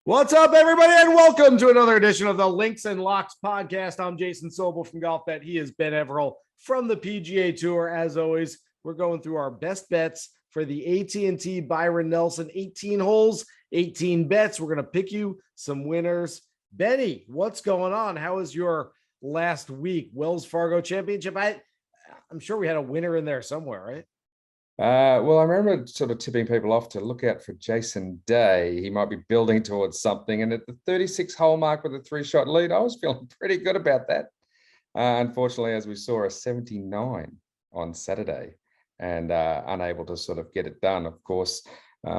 What's up, everybody, and welcome to another edition of the Links and Locks podcast. I'm Jason Sobel from GolfBet. He is Ben Everill from the PGA Tour. As always, we're going through our best bets for the AT&T Byron Nelson 18 holes, 18 bets. We're going to pick you some winners. Benny, what's going on? How was your last week? Wells Fargo Championship. I'm sure we had a winner in there somewhere, right? Well, I remember sort of tipping people off to look out for Jason Day. He might be building towards something. And at the 36-hole mark with a three-shot lead, I was feeling pretty good about that. Unfortunately, as we saw, a 79 on Saturday and unable to sort of get it done. Of course,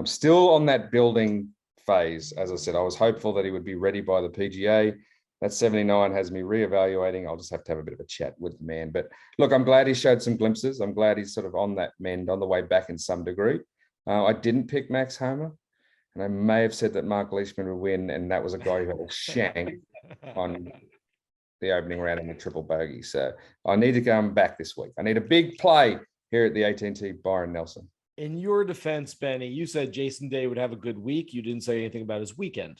still on that building phase. As I said, I was hopeful that he would be ready by the PGA. That 79 has me reevaluating. I'll just have to have a bit of a chat with the man. But look, I'm glad he showed some glimpses. I'm glad he's sort of on that mend, on the way back in some degree. I didn't pick Max Homa, and I may have said that Marc Leishman would win, and that was a guy who had a shank on the opening round in the triple bogey. So I need to come back this week. I need a big play here at the AT&T Byron Nelson. In your defense, Benny, you said Jason Day would have a good week. You didn't say anything about his weekend.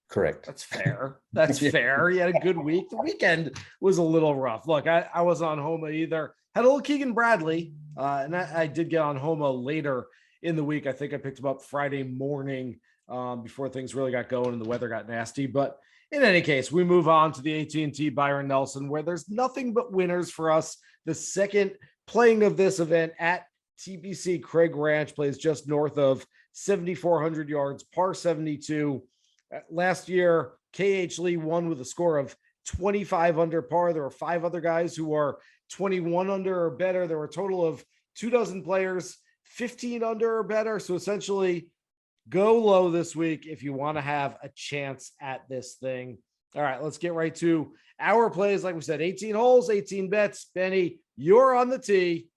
Correct. That's fair. That's fair. He had a good week. The weekend was a little rough. Look, I wasn't on Homa either. Had a little Keegan Bradley, and I did get on Homa later in the week. I think I picked him up Friday morning before things really got going and the weather got nasty. But in any case, we move on to the AT&T Byron Nelson, where there's nothing but winners for us. The second playing of this event at TPC Craig Ranch plays just north of 7,400 yards, par 72. Last year, KH Lee won with a score of 25 under par. There were 5 other guys who are 21 under or better. There were a total of 24 players, 15 under or better. So essentially, go low this week if you want to have a chance at this thing. All right, let's get right to our plays. Like we said, 18 holes, 18 bets. Benny, you're on the tee.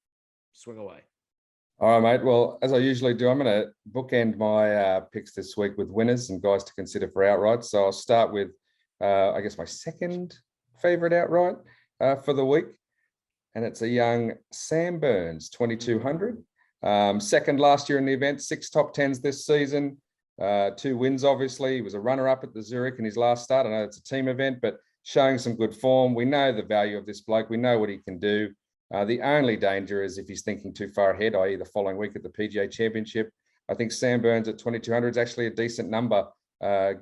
Swing away. All right, mate. Well, as I usually do, I'm going to bookend my picks this week with winners and guys to consider for outright. So I'll start with, I guess, my second favorite outright for the week. And it's a young Sam Burns, 2,200. Second last year in the event, 6 top 10s this season, 2 wins, obviously. He was a runner-up at the Zurich in his last start. I know it's a team event, but showing some good form. We know the value of this bloke. We know what he can do. The only danger is if he's thinking too far ahead, i.e. the following week at the PGA Championship. I think Sam Burns at 2,200 is actually a decent number,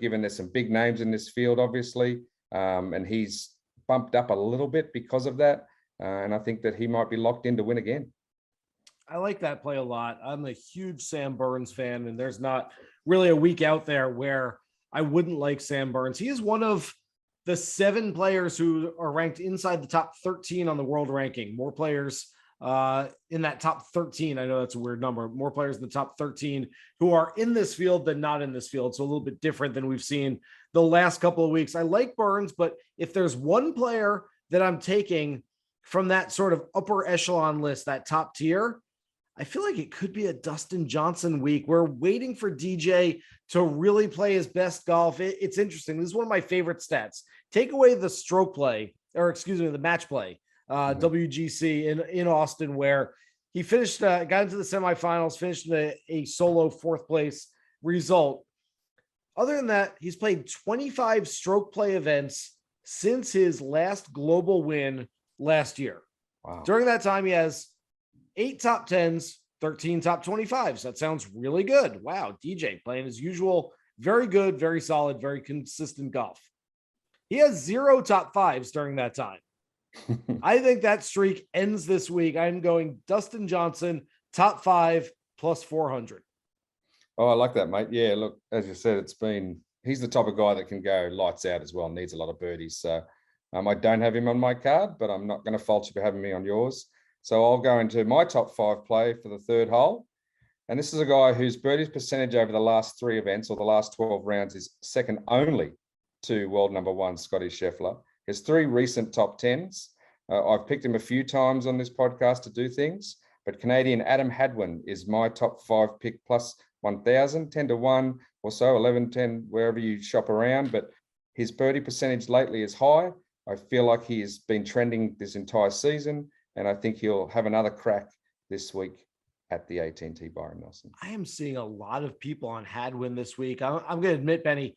given there's some big names in this field, obviously, and he's bumped up a little bit because of that, and I think that he might be locked in to win again. I like that play a lot. I'm a huge Sam Burns fan, and there's not really a week out there where I wouldn't like Sam Burns. He is one of the 7 players who are ranked inside the top 13 on the world ranking. More players in that top 13. I know that's a weird number. More players in the top 13 who are in this field than not in this field. So a little bit different than we've seen the last couple of weeks. I like Burns, but if there's one player that I'm taking from that sort of upper echelon list, that top tier, I feel like it could be a Dustin Johnson week. We're waiting for DJ to really play his best golf. It's interesting. This is one of my favorite stats. Take away the stroke play, or excuse me, the match play, WGC in Austin, where he finished, got into the semifinals, finished in a solo 4th place result. Other than that, he's played 25 stroke play events since his last global win last year. Wow. During that time, he has 8 top 10s, 13 top 25s. That sounds really good. Wow, DJ playing his usual, very good, very solid, very consistent golf. He has 0 top 5s during that time. I think that streak ends this week. I'm going Dustin Johnson, top 5 plus 400. Oh, I like that, mate. Yeah, look, as you said, he's the type of guy that can go lights out as well, needs a lot of birdies. So I don't have him on my card, but I'm not going to fault you for having me on yours. So I'll go into my top 5 play for the 3rd hole. And this is a guy whose birdies percentage over the last 3 events or the last 12 rounds is second only to world number 1, Scottie Scheffler. He has 3 recent top 10s. I've picked him a few times on this podcast to do things, but Canadian Adam Hadwin is my top 5 pick plus 1,000, 10 to 1 or so, 11, 10, wherever you shop around. But his birdie percentage lately is high. I feel like he has been trending this entire season, and I think he'll have another crack this week at the AT&T Byron Nelson. I am seeing a lot of people on Hadwin this week. I'm going to admit, Benny,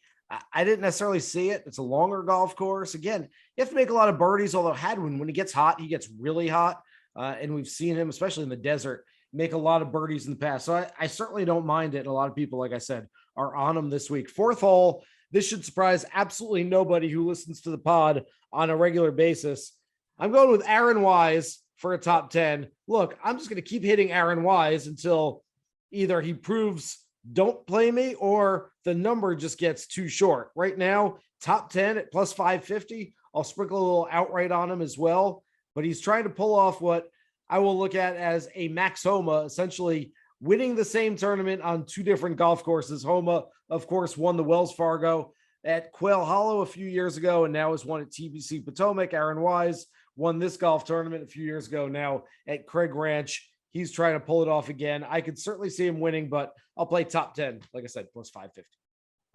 I didn't necessarily see it. It's a longer golf course. Again, you have to make a lot of birdies, although Hadwin, when he gets hot, he gets really hot. And we've seen him, especially in the desert, make a lot of birdies in the past. So I certainly don't mind it. And a lot of people, like I said, are on him this week. Fourth hole. This should surprise absolutely nobody who listens to the pod on a regular basis. I'm going with Aaron Wise for a top 10. Look, I'm just going to keep hitting Aaron Wise until either he proves don't play me or the number just gets too short. Right now, top 10 at plus 550. I'll sprinkle a little outright on him as well, but he's trying to pull off what I will look at as a Max Homa, essentially winning the same tournament on two different golf courses. Homa, of course, won the Wells Fargo at Quail Hollow a few years ago, and now has won at TBC Potomac. Aaron Wise won this golf tournament a few years ago, now at Craig Ranch. He's trying to pull it off again. I could certainly see him winning, but I'll play top 10, like I said, plus 550.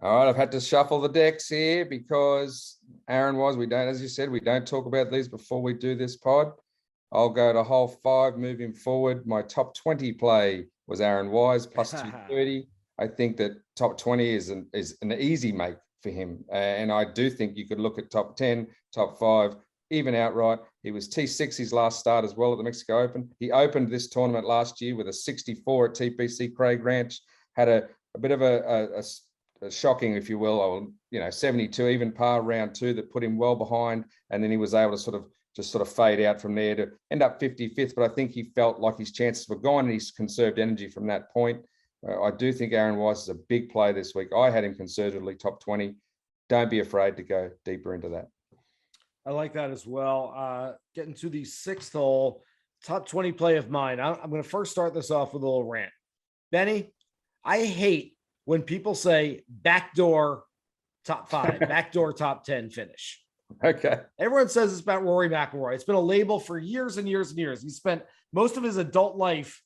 All right, I've had to shuffle the decks here because Aaron Wise, we don't, as you said, we don't talk about these before we do this pod. I'll go to hole 5 moving forward. My top 20 play was Aaron Wise plus 230. I think that top 20 is an easy make for him. And I do think you could look at top 10, top 5, even outright. He was T6 his last start as well at the Mexico Open. He opened this tournament last year with a 64 at TPC Craig Ranch, had a bit of a shocking, if you will, or 72 even par round 2 that put him well behind, and then he was able to sort of fade out from there to end up 55th. But I think he felt like his chances were gone, and he's conserved energy from that point. I do think Aaron Wise is a big play this week. I had him conservatively top 20. Don't be afraid to go deeper into that. I like that as well. Getting to the 6th hole, top 20 play of mine. I'm going to first start this off with a little rant. Benny, I hate when people say backdoor top 5, backdoor top 10 finish. Okay. Everyone says it's about Rory McIlroy. It's been a label for years and years and years. He spent most of his adult life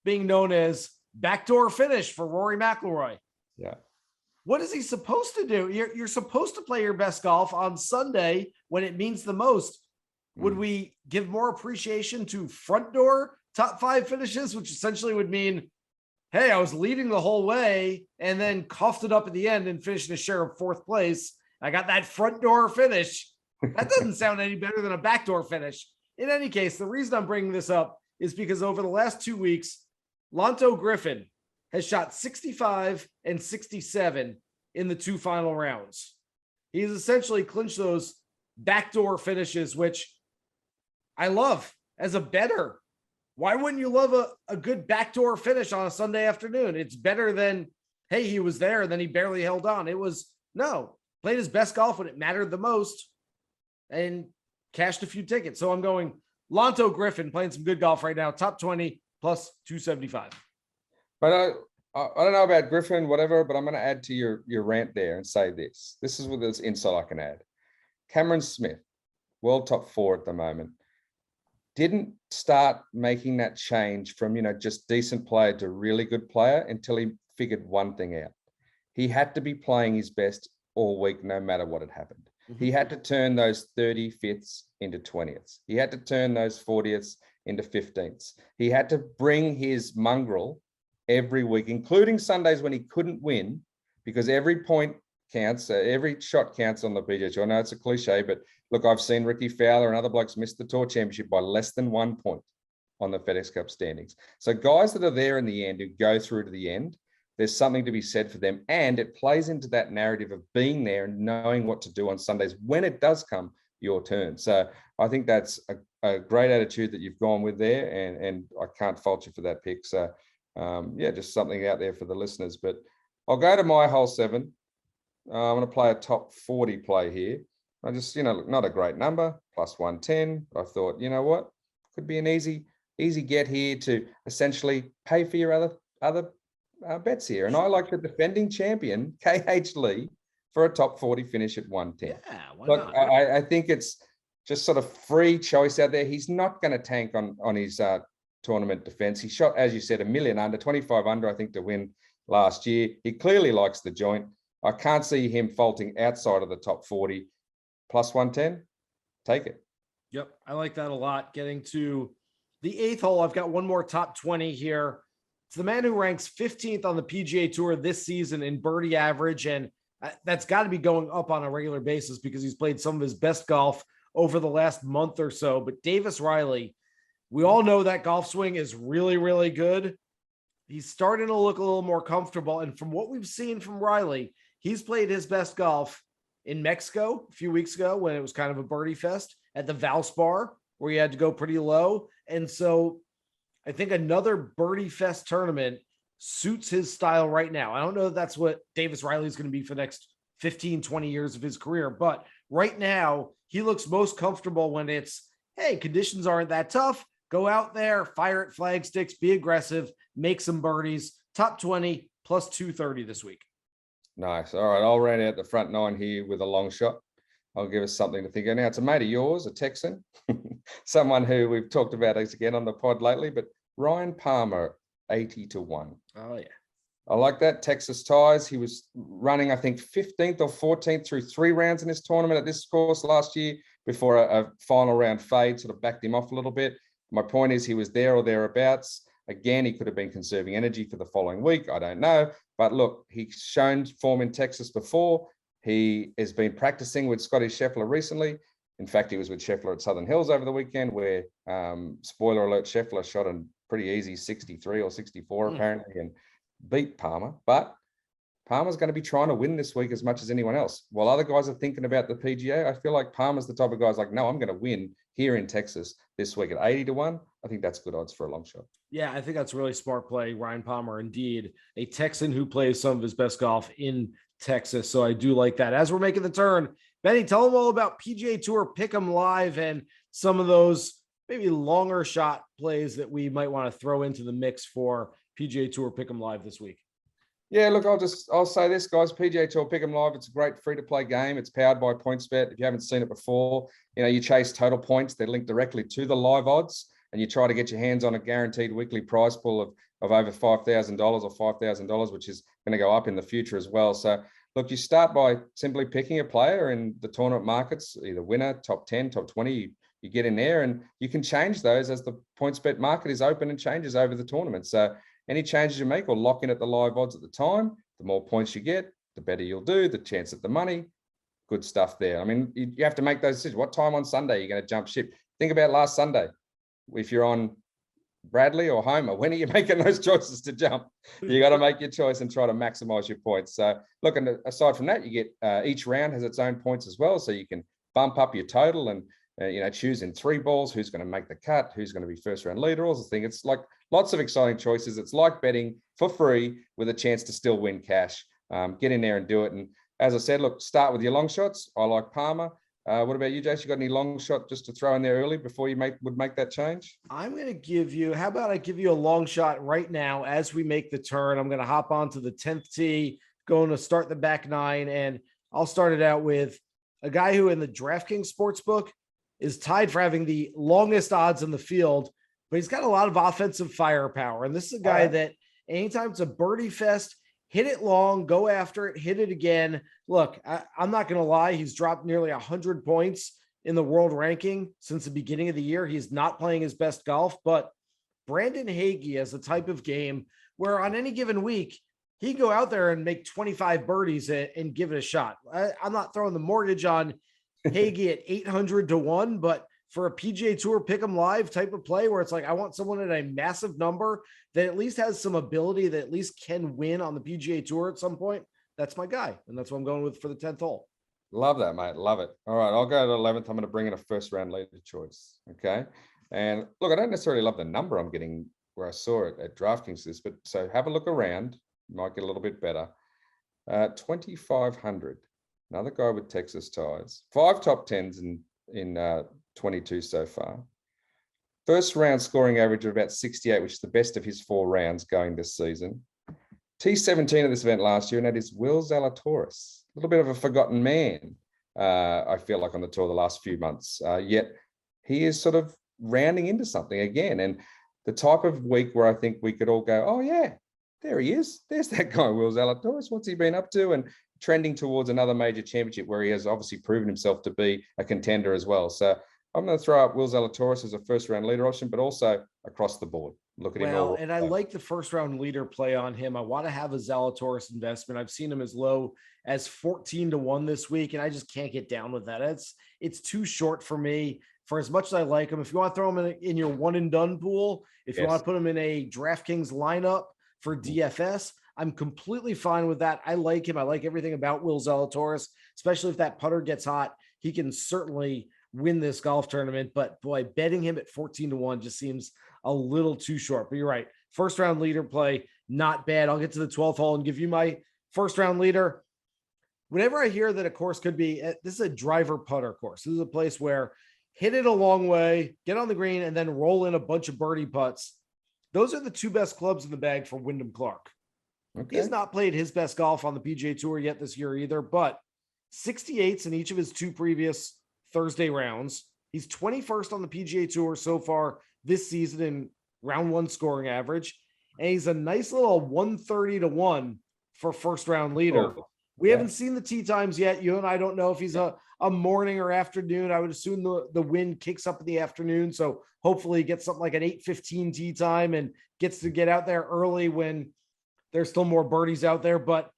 being known as backdoor finish for Rory McIlroy. Yeah. What is he supposed to do? You're supposed to play your best golf on Sunday when it means the most. Would we give more appreciation to front door top 5 finishes, which essentially would mean, hey, I was leading the whole way and then coughed it up at the end and finished a share of 4th place. I got that front door finish. That doesn't sound any better than a backdoor finish. In any case, the reason I'm bringing this up is because over the last 2 weeks, Lanto Griffin has shot 65 and 67 in the 2 final rounds. He's essentially clinched those backdoor finishes, which I love as a bettor. Why wouldn't you love a good backdoor finish on a Sunday afternoon? It's better than, hey, he was there and then he barely held on. It was, no, played his best golf when it mattered the most and cashed a few tickets. So I'm going Lanto Griffin playing some good golf right now, top 20 plus 275. But I don't know about Griffin, whatever, but I'm going to add to your rant there and say this. This is what this insight I can add. Cameron Smith, world top 4 at the moment, didn't start making that change from, just decent player to really good player until he figured one thing out. He had to be playing his best all week, no matter what had happened. Mm-hmm. He had to turn those 35ths into 20ths. He had to turn those 40ths into 15ths. He had to bring his mongrel every week, including Sundays when he couldn't win, because every point counts, every shot counts on the PGA Tour. I know it's a cliche, but look, I've seen Ricky Fowler and other blokes miss the Tour Championship by less than 1 point on the FedEx Cup standings. So guys that are there in the end, who go through to the end, there's something to be said for them. And it plays into that narrative of being there and knowing what to do on Sundays when it does come your turn. So I think that's a great attitude that you've gone with there, and I can't fault you for that pick. So just something out there for the listeners. But I'll go to my hole 7. I'm going to play a top 40 play here. I just, not a great number, plus 110. I thought, you know what, could be an easy get here to essentially pay for your other bets here. And I like the defending champion, KH Lee, for a top 40 finish at 110. Yeah, why not? I think it's just sort of free choice out there. He's not going to tank on his tournament defense. He shot, as you said, 1 million under, 25 under, I think, to win last year. He clearly likes the joint. I can't see him faulting outside of the top 40. Plus 110, take it. Yep, I like that a lot. Getting to the 8th hole, I've got one more top 20 here. It's the man who ranks 15th on the PGA Tour this season in birdie average, and that's got to be going up on a regular basis because he's played some of his best golf over the last month or so. But Davis Riley, we all know that golf swing is really, really good. He's starting to look a little more comfortable. And from what we've seen from Riley, he's played his best golf in Mexico a few weeks ago when it was kind of a birdie fest at the Valspar, where he had to go pretty low. And so I think another birdie fest tournament suits his style right now. I don't know if that's what Davis Riley is going to be for the next 15, 20 years of his career, but right now he looks most comfortable when it's, hey, conditions aren't that tough. Go out there, fire at flag sticks, be aggressive, make some birdies. Top 20 plus 230 this week. Nice. All right. I'll round out the front nine here with a long shot. I'll give us something to think of. Now, it's a mate of yours, a Texan, someone who we've talked about again on the pod lately, but Ryan Palmer, 80-1. Oh, yeah. I like that. Texas ties. He was running, I think, 15th or 14th through 3 rounds in this tournament at this course last year before a final round fade sort of backed him off a little bit. My point is he was there or thereabouts. Again, he could have been conserving energy for the following week. I don't know. But look, he's shown form in Texas before. He has been practicing with Scottie Scheffler recently. In fact, he was with Scheffler at Southern Hills over the weekend where, spoiler alert, Scheffler shot a pretty easy 63 or 64 apparently and beat Palmer. But Palmer's going to be trying to win this week as much as anyone else. While other guys are thinking about the PGA, I feel like Palmer's the type of guy's like, no, I'm going to win here in Texas this week at 80-1. I think that's good odds for a long shot. Yeah, I think that's a really smart play. Ryan Palmer, indeed, a Texan who plays some of his best golf in Texas. So I do like that. As we're making the turn, Benny, tell them all about PGA Tour Pick'em Live and some of those maybe longer shot plays that we might want to throw into the mix for PGA Tour Pick'em Live this week. Yeah, look, I'll say this, guys. PGA Tour Pick'em Live. It's a great free-to-play game. It's powered by PointsBet. If you haven't seen it before, you chase total points. They're linked directly to the live odds, and you try to get your hands on a guaranteed weekly prize pool of over $5,000 or $5,000, which is going to go up in the future as well. So, look, you start by simply picking a player in the tournament markets, either winner, top 10, top 20. You get in there, and you can change those as the PointsBet market is open and changes over the tournament. So, any changes you make or lock in at the live odds at the time, the more points you get, the better you'll do, the chance at the money, good stuff there. I mean, you have to make those decisions. What time on Sunday are you going to jump ship? Think about last Sunday. If you're on Bradley or Homer, when are you making those choices to jump? You got to make your choice and try to maximize your points. So look, and aside from that, you get each round has its own points as well. So you can bump up your total and choose in 3 balls, who's going to make the cut, who's going to be first round leader, all the thing. It's like lots of exciting choices. It's like betting for free with a chance to still win cash. Get in there and do it. And as I said, look, start with your long shots. I like Palmer. What about you, Jace? You got any long shot just to throw in there early before you would make that change? I'm going to give you, how about I give you a long shot right now as we make the turn? I'm going to hop onto the 10th tee, going to start the back 9, and I'll start it out with a guy who in the DraftKings Sportsbook is tied for having the longest odds in the field, but he's got a lot of offensive firepower. And this is a guy that anytime it's a birdie fest, hit it long, go after it, hit it again. Look, I'm not going to lie. He's dropped nearly 100 points in the world ranking since the beginning of the year. He's not playing his best golf, but Brandon Hagy has a type of game where on any given week, he can go out there and make 25 birdies and give it a shot. I'm not throwing the mortgage on Hagy at 800-1, but for a PGA Tour Pick'em Live type of play where it's like, I want someone at a massive number that at least has some ability that at least can win on the PGA Tour at some point, that's my guy. And that's what I'm going with for the 10th hole. Love that, mate. Love it. All right, I'll go to 11th. I'm going to bring in a first round leader choice. Okay. And look, I don't necessarily love the number I'm getting where I saw it at DraftKings this, but so have a look around. You might get a little bit better. 2,500. Another guy with Texas ties. 5 top 10s in 22 so far. First round scoring average of about 68, which is the best of his 4 rounds going this season. T17 at this event last year, and that is Will Zalatoris. A little bit of a forgotten man, I feel like, on the tour the last few months. Yet he is sort of rounding into something again. And the type of week where I think we could all go, oh, yeah, there he is. There's that guy, Will Zalatoris. What's he been up to? And trending towards another major championship where he has obviously proven himself to be a contender as well. So I'm going to throw up Will Zalatoris as a first round leader option, but also across the board. look at him Well, all. and I like the first round leader play on him. I want to have a Zalatoris investment. I've seen him as low as 14-1 this week, and I just can't get down with that. It's too short for me. For as much as I like him, if you want to throw him in your one and done pool, if you want to put him in a DraftKings lineup for DFS, I'm completely fine with that. I like him. I like everything about Will Zalatoris, especially if that putter gets hot. He can certainly win this golf tournament, but boy, betting him at 14-1 just seems a little too short. But you're right. First round leader play, not bad. I'll get to the 12th hole and give you my first round leader. Whenever I hear that a course could be, this is a driver putter course. This is a place where hit it a long way, get on the green, and then roll in a bunch of birdie putts. Those are the two best clubs in the bag for Wyndham Clark. Okay. He's not played his best golf on the PGA Tour yet this year either, but 68s in each of his two previous Thursday rounds. He's 21st on the PGA Tour so far this season in round one scoring average. And he's a nice little 130-1 for first round leader. We haven't seen the tee times yet. You and I don't know if he's a morning or afternoon. I would assume the wind kicks up in the afternoon. So hopefully he gets something like an 8:15 tee time and gets to get out there early when there's still more birdies out there. But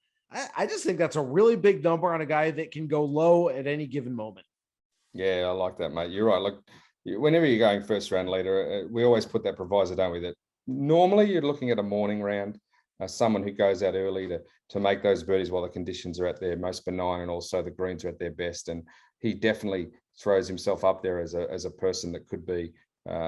I just think that's a really big number on a guy that can go low at any given moment. Yeah, I like that, mate. You're right. Look, whenever you're going first round leader, we always put that proviso, don't we? That normally you're looking at a morning round, someone who goes out early to make those birdies while the conditions are at their most benign and also the greens are at their best. And he definitely throws himself up there as a person that could be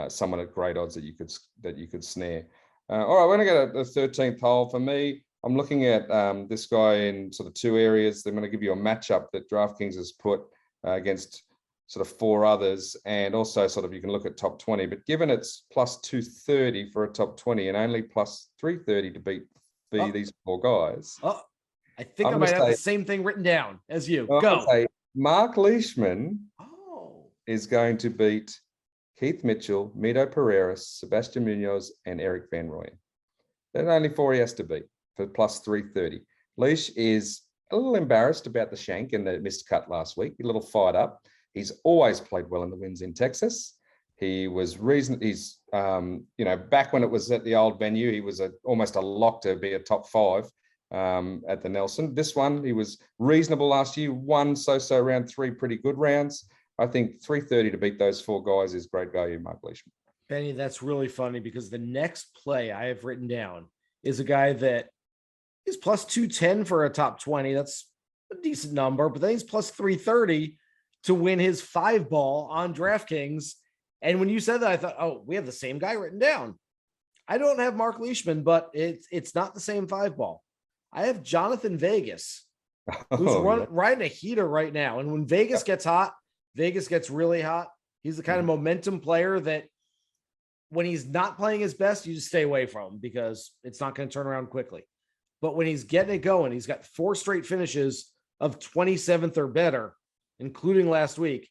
someone at great odds that you could snare. All right, we're going to go to the 13th hole. For me, I'm looking at this guy in sort of two areas. I'm going to give you a matchup that DraftKings has put against sort of four others, and also sort of you can look at top 20, but given it's plus 230 for a top 20 and only plus 330 to beat these four guys. I think I might have the same thing written down as you. Go. Marc Leishman is going to beat Keith Mitchell, Mito Pereira, Sebastián Muñoz, and Erik van Rooyen. There's only four he has to beat for plus 330. Leish is a little embarrassed about the shank and the missed cut last week, a little fired up. He's always played well in the wins in Texas. He was back when it was at the old venue, he was almost a lock to be a top five at the Nelson. This one, he was reasonable last year, won so round three pretty good rounds. I think 330 to beat those four guys is great value, Marc Leishman. Benny, that's really funny because the next play I have written down is a guy that is plus 210 for a top 20. That's a decent number, but then he's plus 330 to win his 5-ball on DraftKings. And when you said that, I thought, oh, we have the same guy written down. I don't have Marc Leishman, but it's not the same 5-ball. I have Jhonattan Vegas, who's riding a heater right now. And when Vegas gets hot, Vegas gets really hot. He's the kind of momentum player that when he's not playing his best, you just stay away from him because it's not going to turn around quickly. But when he's getting it going, he's got 4 straight finishes of 27th or better, including last week,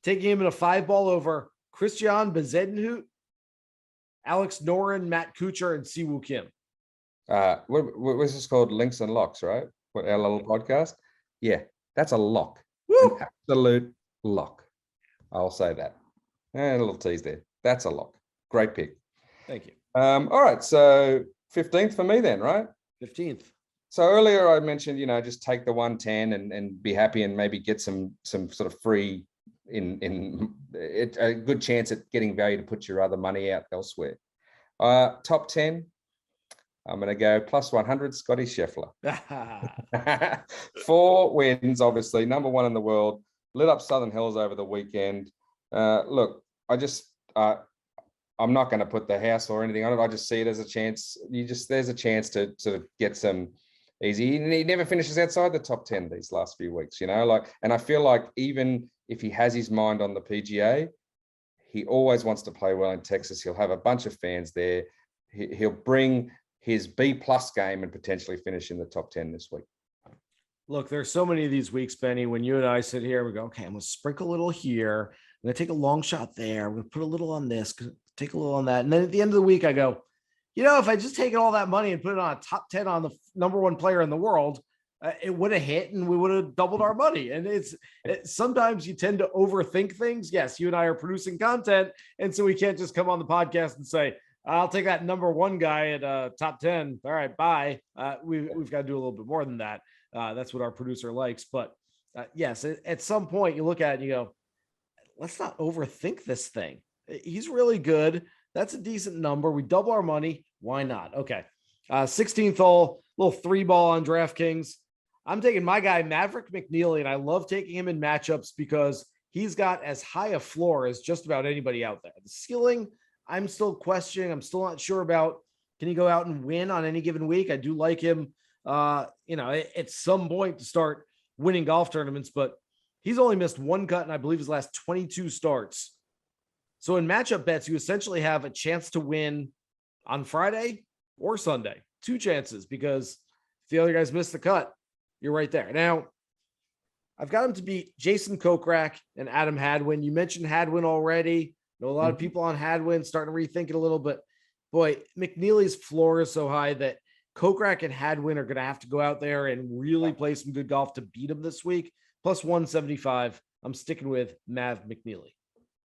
taking him in a 5-ball over Christian Bezuidenhout, Alex Noren, Matt Kuchar, and Siwoo Kim. What was this called? Links and Locks, right? What, our little podcast? Yeah, that's a lock. Woo! An absolute lock. I'll say that. And a little tease there. That's a lock. Great pick. Thank you. All right, so 15th for me then, right? 15th. So earlier I mentioned, just take the 110 and be happy and maybe get some sort of free in a good chance at getting value to put your other money out elsewhere. Top 10, I'm going to go plus 100 Scottie Scheffler. 4 wins, obviously, number 1 in the world, lit up Southern Hills over the weekend. Look, I'm not going to put the house or anything on it. I just see it as a chance. There's a chance to sort of get some easy. He never finishes outside the top 10 these last few weeks, and I feel like even if he has his mind on the PGA, he always wants to play well in Texas. He'll have a bunch of fans there. He'll bring his B+ game and potentially finish in the top 10 this week. Look, there's so many of these weeks, Benny, when you and I sit here, we go, okay, I'm going to sprinkle a little here. I'm going to take a long shot there. I'm going to put a little on this, take a little on that. And then at the end of the week, I go, if I just taken all that money and put it on a top 10 on the number 1 player in the world, it would have hit and we would have doubled our money. And sometimes you tend to overthink things. Yes, you and I are producing content. And so we can't just come on the podcast and say, I'll take that number one guy at top 10. All right, bye. We've got to do a little bit more than that. That's what our producer likes. But yes, at some point you look at it and you go, let's not overthink this thing. He's really good. That's a decent number. We double our money. Why not? Okay. 16th hole, little 3-ball on DraftKings. I'm taking my guy, Maverick McNealy, and I love taking him in matchups because he's got as high a floor as just about anybody out there. The ceiling, I'm still questioning. I'm still not sure about. Can he go out and win on any given week? I do like him, at some point to start winning golf tournaments, but he's only missed one cut in, I believe, his last 22 starts. So in matchup bets, you essentially have a chance to win on Friday or Sunday. 2 chances, because if the other guys miss the cut, you're right there. Now, I've got him to beat Jason Kokrak and Adam Hadwin. You mentioned Hadwin already. Know a lot of people on Hadwin, starting to rethink it a little bit. Boy, McNealy's floor is so high that Kokrak and Hadwin are going to have to go out there and really play some good golf to beat him this week. Plus 175. I'm sticking with Mav McNealy.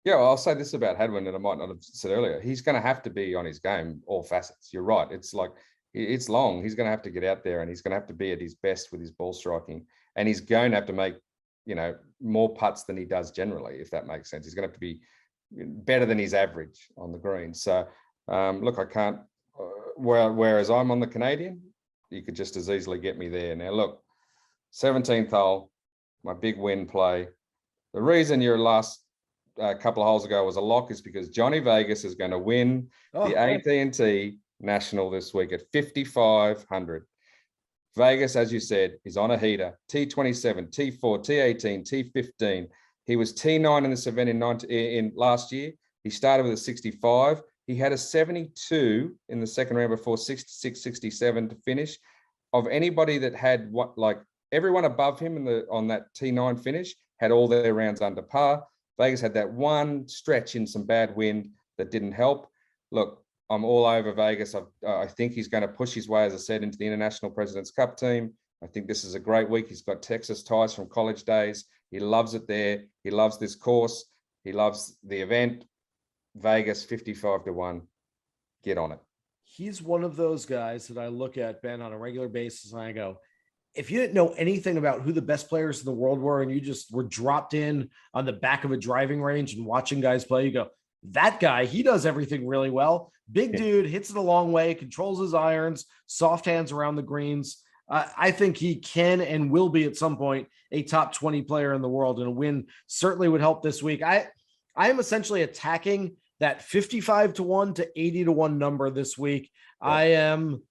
Yeah, well, I'll say this about Hadwin that I might not have said earlier. He's going to have to be on his game, all facets. You're right. It's like, it's long. He's going to have to get out there and he's going to have to be at his best with his ball striking. And he's going to have to make, more putts than he does generally, if that makes sense. He's going to have to be better than his average on the green. So, look, I can't, whereas I'm on the Canadian, you could just as easily get me there. Now, look, 17th hole, my big win play. The reason your last couple of holes ago was a lock is because Johnny Vegas is going to win the AT&T National this week at 5,500. Vegas, as you said, is on a heater. T27, T4, T18, T15. He was T9 in this event in last year. He started with a 65. He had a 72 in the second round before 66, 67 to finish. Of anybody that had everyone above him on that T9 finish had all their rounds under par. Vegas had that one stretch in some bad wind that didn't help. Look, I'm all over Vegas. I think he's going to push his way, as I said, into the International President's Cup team. I think this is a great week. He's got Texas ties from college days. He loves it there. He loves this course. He loves the event. Vegas, 55-1. Get on it. He's one of those guys that I look at, Ben, on a regular basis, and I go, if you didn't know anything about who the best players in the world were and you just were dropped in on the back of a driving range and watching guys play, you go, that guy, he does everything really well. Big dude, hits it a long way, controls his irons, soft hands around the greens. I think he can and will be at some point a top 20 player in the world, and a win certainly would help this week. I am essentially attacking that 55-1 to 80-1 number this week. Yeah. I am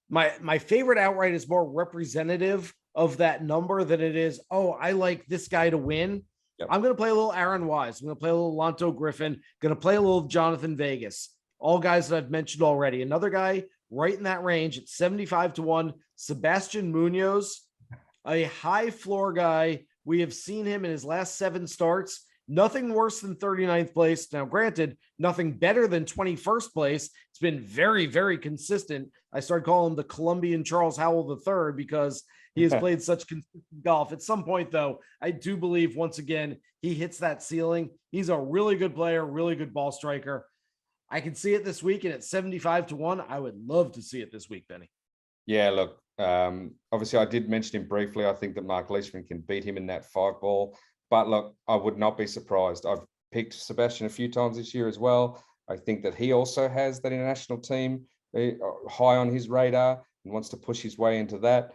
my favorite outright is more representative of that number than it is, I like this guy to win. Yep. I'm going to play a little Aaron Wise. I'm going to play a little Lanto Griffin. Going to play a little Jhonattan Vegas. All guys that I've mentioned already. Another guy right in that range at 75-1, Sebastián Muñoz, a high floor guy. We have seen him in his last 7 starts. Nothing worse than 39th place. Now, granted, nothing better than 21st place. It's been very, very consistent. I started calling him the Colombian Charles Howell III because he has played such consistent golf. At some point, though, I do believe, once again, he hits that ceiling. He's a really good player, really good ball striker. I can see it this week, and at 75-1, I would love to see it this week, Benny. Yeah, look, obviously I did mention him briefly. I think that Marc Leishman can beat him in that 5-ball. But look, I would not be surprised. I've picked Sebastián a few times this year as well. I think that he also has that international team high on his radar and wants to push his way into that.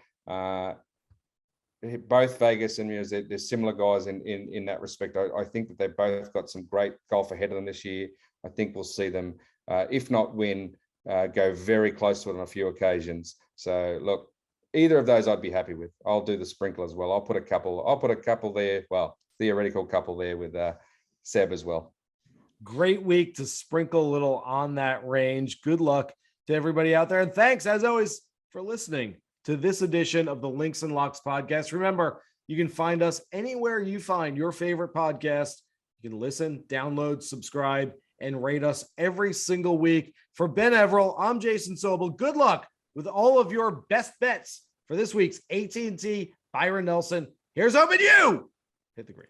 Both Vegas and Muñoz, they're similar guys in that respect. I think that they've both got some great golf ahead of them this year. I think we'll see them, if not win, go very close to it on a few occasions. So look, either of those I'd be happy with. I'll do the sprinkle as well. I'll put a couple there. Well, theoretical couple there with Seb as well. Great week to sprinkle a little on that range. Good luck to everybody out there. And thanks, as always, for listening to this edition of the Links and Locks podcast. Remember, you can find us anywhere you find your favorite podcast. You can listen, download, subscribe, and rate us every single week. For Ben Everill, I'm Jason Sobel. Good luck with all of your best bets for this week's AT&T Byron Nelson. Here's hoping you hit the green.